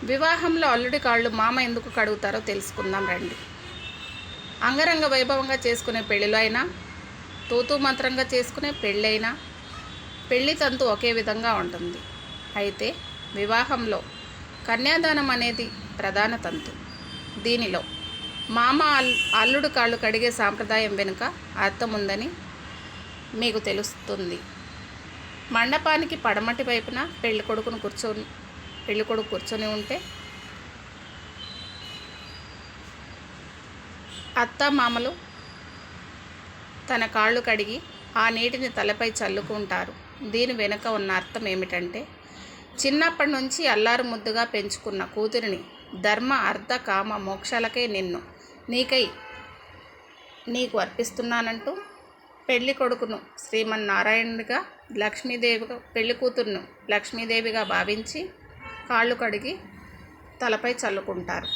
వివాహంలో అల్లుడి కాళ్ళు మామ ఎందుకు కడుగుతారో తెలుసుకుందాం రండి. అంగరంగ వైభవంగా చేసుకునే పెళ్ళిలో అయినా, తూతూ మంత్రంగా చేసుకునే పెళ్ళైనా పెళ్లి తంతు ఒకే విధంగా ఉంటుంది. అయితే వివాహంలో కన్యాదానం అనేది ప్రధాన తంతు. దీనిలో మామ అల్లుడు కాళ్ళు కడిగే సాంప్రదాయం వెనుక అర్థం ఉందని మీకు తెలుస్తుంది. మండపానికి పడమటి వైపున పెళ్ళికొడుకు కూర్చొని ఉంటే అత్త మామలు తన కాళ్ళు కడిగి ఆ నీటిని తలపై చల్లుకుంటారు. దీని వెనుక ఉన్న అర్థం ఏమిటంటే, చిన్నప్పటి నుంచి అల్లారు ముద్దుగా పెంచుకున్న కూతురిని ధర్మ అర్థ కామ మోక్షాలకై నీకు అర్పిస్తున్నానంటూ పెళ్లి కొడుకును శ్రీమన్నారాయణుడిగా, పెళ్లి కూతురును లక్ష్మీదేవిగా భావించి కాళ్ళు కడిగి తలపై చల్లుకుంటారు.